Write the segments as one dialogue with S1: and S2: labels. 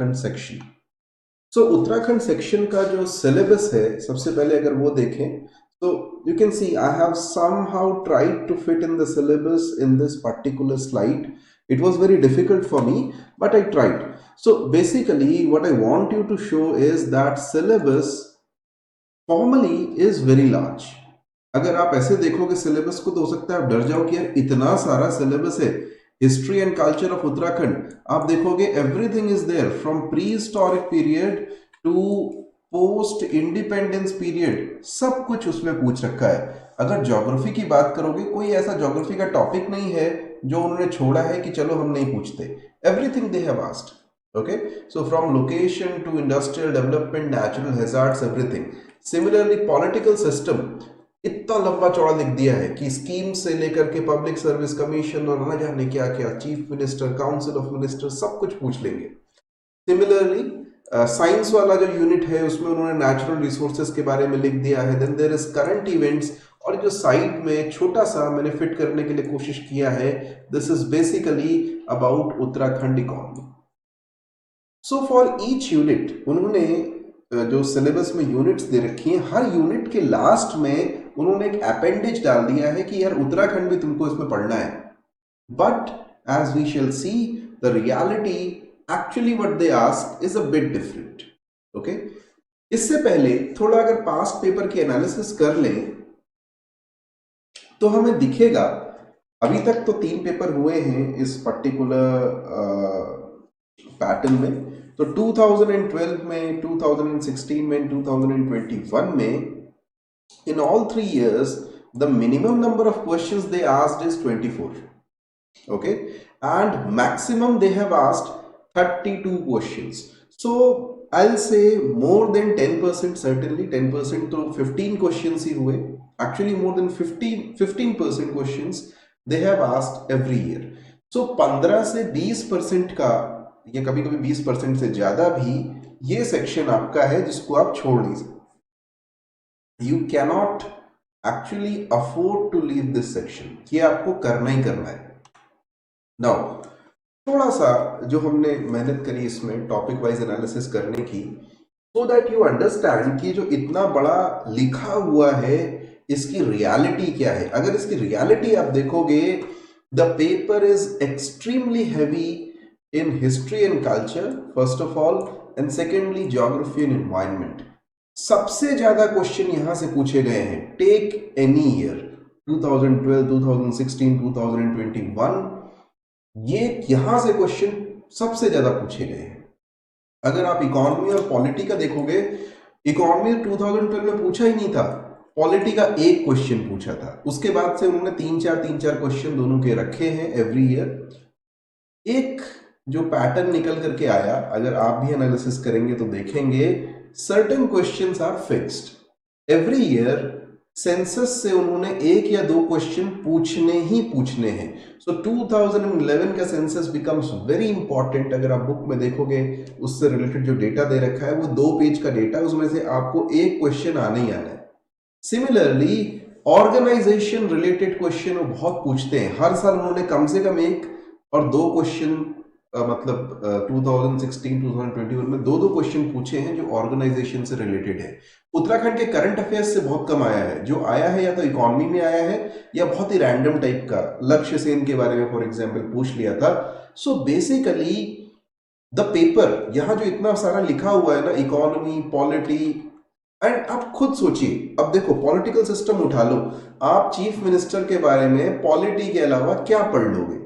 S1: Uttarakhand section. सो Uttarakhand section का जो syllabus है, सबसे पहले अगर वो देखें तो you can see I have somehow tried to fit in the syllabus in this particular slide. It was very difficult for me, but I tried. So basically what I want you to show is that syllabus formally is very large. अगर आप ऐसे देखोगे syllabus को तो हो सकता है आप डर जाओ कि यार इतना सारा सिलेबस है। History and culture of Uttarakhand आप देखोगे everything is there from pre historic period to post independence period, सब कुछ उसमें पूछ रखा है। अगर ज्योग्राफी की बात करोगे, कोई ऐसा ज्योग्राफी का टॉपिक नहीं है जो उन्होंने छोड़ा है कि चलो हम नहीं पूछते। Everything they have asked. Okay, so from location to industrial development, natural hazards, everything. Similarly, political system इतना लंबा चौड़ा लिख दिया है कि स्कीम से लेकर के पब्लिक सर्विस कमीशन और न जाने क्या क्या, chief minister, council of minister, सब कुछ पूछ लेंगे। सिमिलरली साइंस वाला जो यूनिट है उसमें उन्होंने नेचुरल रिसोर्सेज के बारे में लिख दिया है। Then there is current events, और जो साइड में छोटा सा मैंने फिट करने के लिए कोशिश किया है, this is basically about Uttarakhand economy. So for each unit उन्होंने जो सिलेबस में यूनिट्स दे रखी हैं, हर यूनिट के लास्ट में उन्होंने एक अपेंडेज डाल दिया है कि यार उत्तराखंड भी तुमको इसमें पढ़ना है। But as we shall see the reality actually what they ask is a bit different. Okay, इससे पहले थोड़ा अगर पास्ट पेपर की एनालिसिस कर लें तो हमें दिखेगा, अभी तक तो 3 पेपर हुए हैं इस पर्टिकुलर पैटर्न में। तो 2012 में, 2016 में, 2021 में, in all 3 years the minimum number of questions they asked is 24. Okay, and maximum they have asked 32 questions. So I'll say more than 10%, certainly 10%, तो 15 questions ही हुए। Actually more than 15% questions they have asked every year. So 15 से 20% का, ये कभी कभी 20% से ज्यादा भी, ये सेक्शन आपका है जिसको आप छोड़ नहीं सकते। You cannot actually afford to leave this section, ये आपको करना ही करना है। नाउ थोड़ा सा जो हमने मेहनत करी इसमें टॉपिक वाइज एनालिसिस करने की, सो दैट यू अंडरस्टैंड कि जो इतना बड़ा लिखा हुआ है इसकी रियलिटी क्या है। अगर इसकी रियलिटी आप देखोगे, the paper is extremely heavy in history and culture first of all, and secondly geography and environment। सबसे ज्यादा क्वेश्चन यहां से पूछे गए हैं, टेक एनी ईयर, 2012, 2016, 2021, ये यहां से क्वेश्चन सबसे ज्यादा पूछे गए हैं। अगर आप इकोनॉमी और पॉलिटी का देखोगे, इकोनॉमी 2012 में पूछा ही नहीं था, पॉलिटी का एक क्वेश्चन पूछा था। उसके बाद से उन्होंने 3-4 क्वेश्चन दोनों के रखे हैं एवरी ईयर। एक जो पैटर्न निकल करके आया, अगर आप भी एनालिसिस करेंगे तो देखेंगे, certain questions are fixed every year. Census से उन्होंने 1 या 2 क्वेश्चन पूछने ही पूछने हैं। सो 2011 का सेंसस बिकम्स वेरी इंपॉर्टेंट। अगर आप बुक में देखोगे, उससे रिलेटेड जो डेटा दे रखा है वो 2 पेज का डेटा, उसमें से आपको एक क्वेश्चन आने ही आना है। सिमिलरली ऑर्गेनाइजेशन रिलेटेड क्वेश्चन वो बहुत पूछते हैं, हर साल उन्होंने कम से कम 1 और 2 क्वेश्चन, मतलब 2016, 2021 में 2 क्वेश्चन पूछे हैं जो ऑर्गेनाइजेशन से रिलेटेड है। उत्तराखंड के करंट अफेयर्स से बहुत कम आया है, जो आया है या तो इकोनॉमी में आया है या बहुत ही रैंडम टाइप का, लक्ष्य सेन के बारे में फॉर एग्जांपल पूछ लिया था। सो बेसिकली द पेपर, यहां जो इतना सारा लिखा हुआ है ना, इकोनॉमी, पॉलिटी, एंड आप खुद सोचिए, अब देखो पॉलिटिकल सिस्टम उठा लो, आप चीफ मिनिस्टर के बारे में पॉलिटी के अलावा क्या पढ़ लोगे?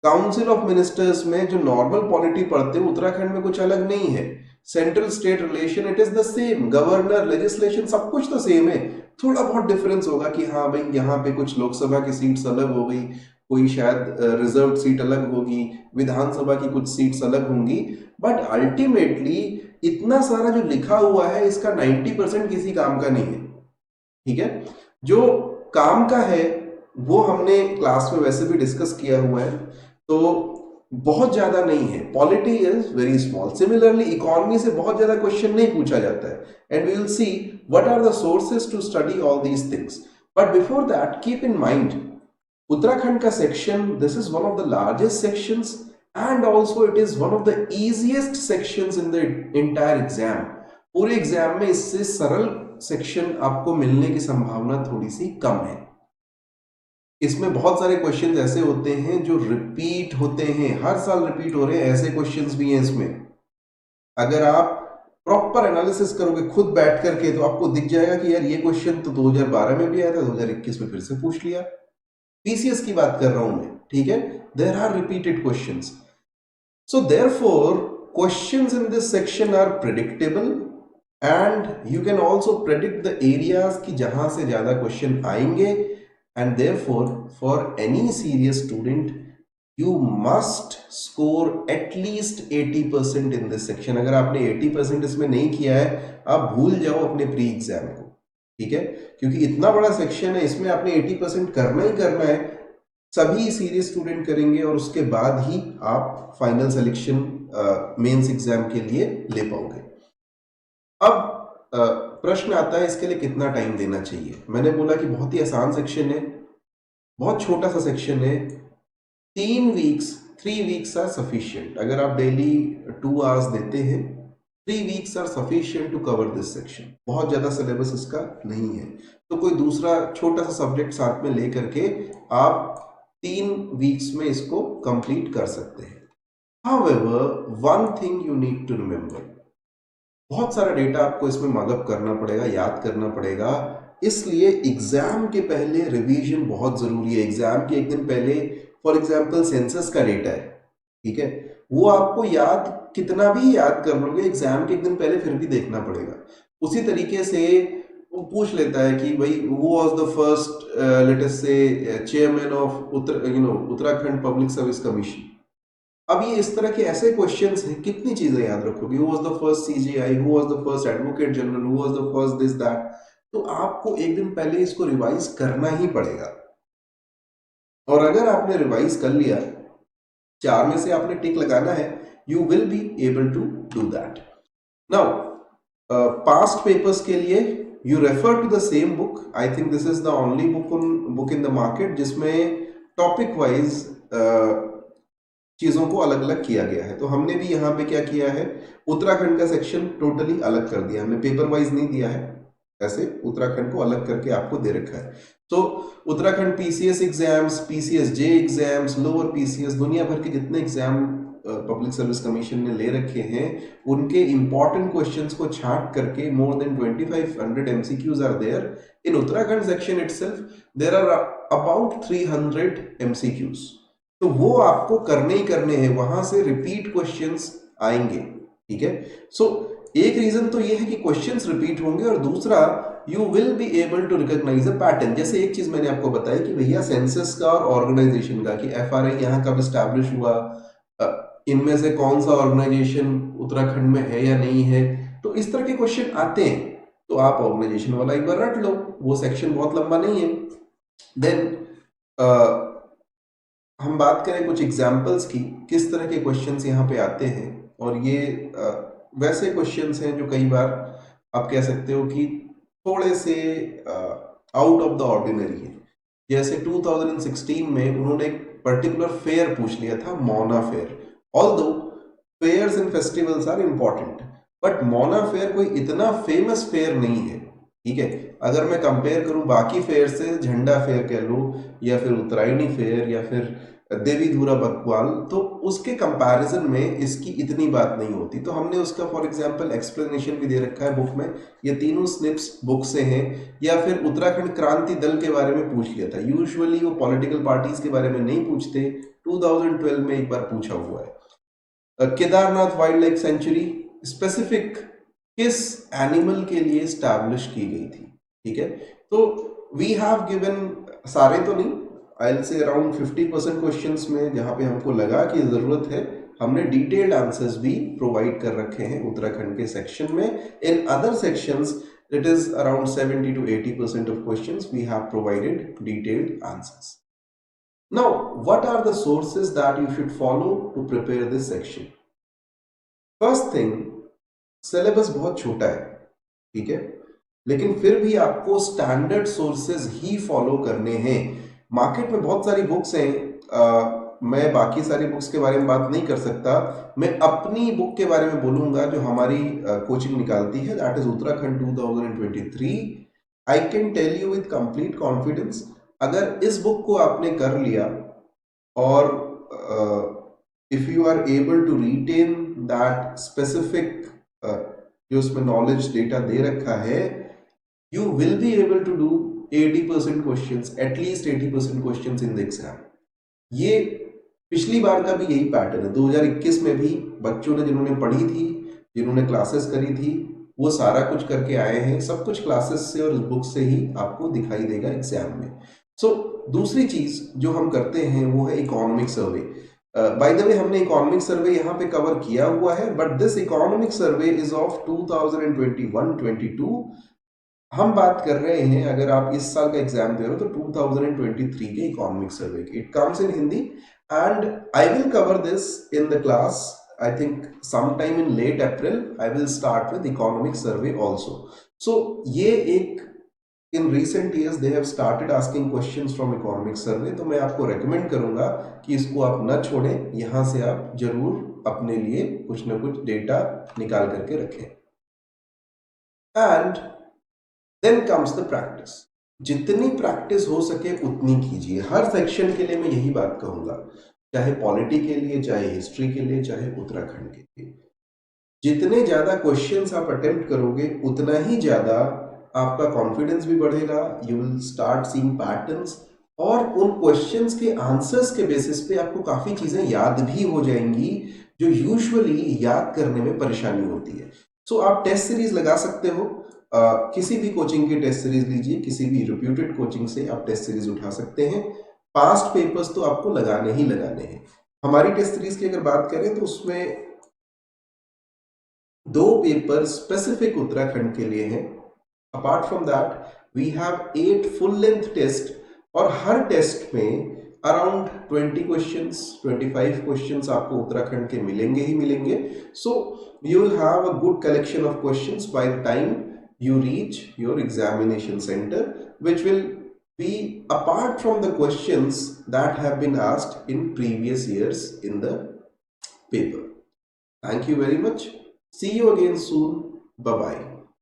S1: काउंसिल ऑफ मिनिस्टर्स में जो नॉर्मल पॉलिटी पढ़ते हैं, उत्तराखंड में कुछ अलग नहीं है। Central state relation it is the same, governor, legislation, सब कुछ तो सेम है। थोड़ा बहुत डिफरेंस होगा कि हाँ भाई यहाँ पे कुछ लोकसभा की सीट्स अलग हो गई, कोई शायद रिजर्व सीट अलग होगी, विधानसभा की कुछ सीट्स अलग होंगी, बट अल्टीमेटली इतना सारा जो लिखा हुआ है इसका 90% किसी काम का नहीं है। ठीक है, जो काम का है वो हमने क्लास में वैसे भी डिस्कस किया हुआ है, तो बहुत ज्यादा नहीं है। Polity is very small. Similarly economy से बहुत ज्यादा क्वेश्चन नहीं पूछा जाता है, and we will see what are the sources to study all these things. But before that keep in mind, Uttarakhand का section, this is one of the largest sections and also it is one of the easiest sections in the entire exam. पूरे exam में इससे सरल section आपको मिलने की संभावना थोड़ी सी कम है। इसमें बहुत सारे क्वेश्चंस ऐसे होते हैं जो रिपीट होते हैं, हर साल रिपीट हो रहे हैं, ऐसे क्वेश्चंस भी हैं इसमें। अगर आप प्रॉपर एनालिसिस करोगे खुद बैठ करके तो आपको दिख जाएगा कि यार ये क्वेश्चन तो 2012 में भी आया था, 2021 में फिर से पूछ लिया। पीसीएस की बात कर रहा हूं मैं, ठीक है। There are repeated questions, so therefore questions in this section are predictable and you can also predict the areas कि जहां से ज्यादा क्वेश्चन आएंगे। And therefore for any serious student you must score at least 80% in this section। अगर आपने 80% इसमें नहीं किया है, आप भूल जाओ अपने प्री एग्जाम को, ठीक है। क्योंकि इतना बड़ा सेक्शन है, इसमें आपने 80% करना ही करना है। सभी सीरियस स्टूडेंट करेंगे और उसके बाद ही आप फाइनल सिलेक्शन मेंस एग्जाम के लिए ले पाओगे। अब प्रश्न आता है इसके लिए कितना टाइम देना चाहिए। मैंने बोला कि बहुत ही आसान सेक्शन है, बहुत छोटा सा सेक्शन है। 3 वीक्स आर सफिशिएंट। अगर आप डेली 2 आवर्स देते हैं, 3 weeks are sufficient to cover this section. बहुत ज्यादा सिलेबस इसका नहीं है, तो कोई दूसरा छोटा सा सब्जेक्ट साथ में लेकर के आप 3 वीक्स में इसको कंप्लीट कर सकते हैं। However, one thing you need to remember, बहुत सारा डेटा आपको इसमें मगअप करना पड़ेगा, याद करना पड़ेगा। इसलिए एग्जाम के पहले रिवीजन बहुत जरूरी है। एग्जाम के एक दिन पहले फॉर एग्जाम्पल सेंसस का डेटा है, ठीक है, वो आपको याद कितना भी याद कर लोगे, एग्जाम के एक दिन पहले फिर भी देखना पड़ेगा। उसी तरीके से वो पूछ लेता है कि भाई who was the first let us say chairman of Uttarakhand public service commission. अब ये इस तरह के ऐसे क्वेश्चंस हैं, कितनी चीजें याद रखोगे। Who was the first CGI, who was the first advocate general, who was the first this that. तो आपको एक दिन पहले इसको रिवाइज करना ही पड़ेगा। और अगर आपने रिवाइज कर लिया, 4 में से आपने टिक लगाना है, you will be able to do that. Now past papers के लिए you refer to the same book. I think this is the only book in the market जिसमें टॉपिक वाइज चीजों को अलग अलग किया गया है। तो हमने भी यहाँ पे क्या किया है, उत्तराखंड का सेक्शन टोटली अलग कर दिया। हमने पेपर वाइज नहीं दिया है, ऐसे उत्तराखंड को अलग करके आपको दे रखा है। तो उत्तराखंड पीसीएस एग्जाम्स, पीसीएस जे एग्जाम्स, लोअर पीसीएस, दुनिया भर के जितने एग्जाम पब्लिक सर्विस कमीशन ने ले रखे हैं, उनके इंपॉर्टेंट क्वेश्चंस को छांट करके more than 2500 MCQs are there in Uttarakhand section itself. There are about 300 MCQs. तो वो आपको करने ही करने हैं, वहां से रिपीट क्वेश्चंस आएंगे, ठीक है। सो एक रीजन तो ये है कि क्वेश्चंस रिपीट होंगे, और दूसरा you will be able to recognise a pattern. जैसे एक चीज मैंने आपको बताई कि भैया सेंसस का और ऑर्गेनाइजेशन का, कि एफआरआई यहाँ कब स्टैब्लिश हुआ, इनमें से कौन सा ऑर्गेनाइजेशन उत्तराखंड में है या नहीं है। तो इस तरह के क्वेश्चन आते हैं, तो आप ऑर्गेनाइजेशन वाला एक बार रट लो, वो सेक्शन बहुत लंबा नहीं है। देन हम बात करें कुछ एग्जाम्पल्स की, किस तरह के क्वेश्चंस यहाँ पे आते हैं। और ये वैसे क्वेश्चंस हैं जो कई बार आप कह सकते हो कि थोड़े से आउट ऑफ द ऑर्डिनरी है। जैसे 2016 में उन्होंने एक पर्टिकुलर फेयर पूछ लिया था, Mona fair. Although fairs and festivals are important, but Mona fair कोई इतना फेमस फेयर नहीं है, ठीक है। अगर मैं कंपेयर करूं बाकी फेयर से, झंडा फेयर कह लो, या फिर उत्तरायणी फेयर, या फिर देवी धुरा बकवाल, तो उसके कंपैरिजन में इसकी इतनी बात नहीं होती। तो हमने उसका फॉर एग्जांपल एक्सप्लेनेशन भी दे रखा है बुक में। ये तीनों स्निप्स बुक से हैं। या फिर उत्तराखंड क्रांति दल के बारे में पूछ लिया था। यूजुअली वो पॉलिटिकल पार्टीज के बारे में नहीं पूछते, 2012 में एक बार पूछा हुआ है। Kedarnath wild life sanctuary specific किस एनिमल के लिए स्टैब्लिश की गई थी, ठीक है। तो वी हैव गिवन, सारे तो नहीं, I will say around 50% questions में जहां पे हमको लगा कि जरूरत है, हमने डिटेल्ड आंसर्स भी प्रोवाइड कर रखे हैं उत्तराखंड के सेक्शन में। In other sections it is around 70 to 80% of questions we have provided detailed answers. Now what are the sources that you should follow to prepare this section. First thing, syllabus बहुत छोटा है, ठीक है, लेकिन फिर भी आपको स्टैंडर्ड सोर्सेज ही follow करने हैं। मार्केट में बहुत सारी बुक्स हैं, मैं बाकी सारी बुक्स के बारे में बात नहीं कर सकता, मैं अपनी बुक के बारे में बोलूंगा जो हमारी कोचिंग निकालती है, that is Uttarakhand 2023। I can tell you with complete confidence, अगर इस बुक को आपने कर लिया और if you are able to retain that specific जो उसमें नॉलेज डेटा दे रखा है, you will be able to do 80% questions, at least 80% questions in the exam। ये पिछली बार का भी यही पैटर्न है। 2021 में भी बच्चों ने जिन्होंने पढ़ी थी, जिन्होंने क्लासेस करी थी, वो सारा कुछ करके आए हैं। सब कुछ क्लासेस से और इस बुक से ही आपको दिखाई देगा एग्जाम में। दूसरी चीज जो हम करते हैं वो है economic survey. By the way हमने इकोनॉमिक सर्वे यहाँ पे कवर किया हुआ है, but this economic survey is of 2021-22। हम बात कर रहे हैं, अगर आप इस साल का एग्जाम दे रहे हो तो 2023 के इकोनॉमिक सर्वे के। It comes in Hindi and I will cover this in the class, I think sometime in late April I will start with economic survey also। So ये एक in recent years they have started asking questions from economic survey, तो मैं आपको recommend करूंगा कि इसको आप न छोड़ें, यहाँ से आप जरूर अपने लिए कुछ ना कुछ डेटा निकाल करके रखें। And then comes the practice. जितनी प्रैक्टिस हो सके उतनी कीजिए। हर सेक्शन के लिए मैं यही बात कहूंगा, चाहे पॉलिटी के लिए, चाहे हिस्ट्री के लिए, चाहे उत्तराखंड के लिए। जितने ज्यादा क्वेश्चंस आप अटेम्प्ट करोगे उतना ही ज्यादा आपका कॉन्फिडेंस भी बढ़ेगा, you will start seeing patterns, और उन क्वेश्चंस के आंसर्स के बेसिस पे आपको काफी चीजें याद भी हो जाएंगी जो यूजुअली याद करने में परेशानी होती है। सो आप टेस्ट सीरीज लगा सकते हो, किसी भी कोचिंग की टेस्ट सीरीज लीजिए, किसी भी रिप्यूटेड कोचिंग से आप टेस्ट सीरीज उठा सकते हैं। पास्ट पेपर्स तो आपको लगाने ही लगाने हैं। हमारी टेस्ट सीरीज की अगर बात करें तो उसमें 2 पेपर स्पेसिफिक उत्तराखंड के लिए हैं। Apart from that we have 8 full length test, और हर टेस्ट में अराउंड 20 क्वेश्चंस, 25 क्वेश्चंस आपको उत्तराखंड के मिलेंगे ही मिलेंगे। So you will have a good collection of questions by the time you reach your examination center, which will be apart from the questions that have been asked in previous years in the paper. Thank you very much. See you again soon. Bye bye.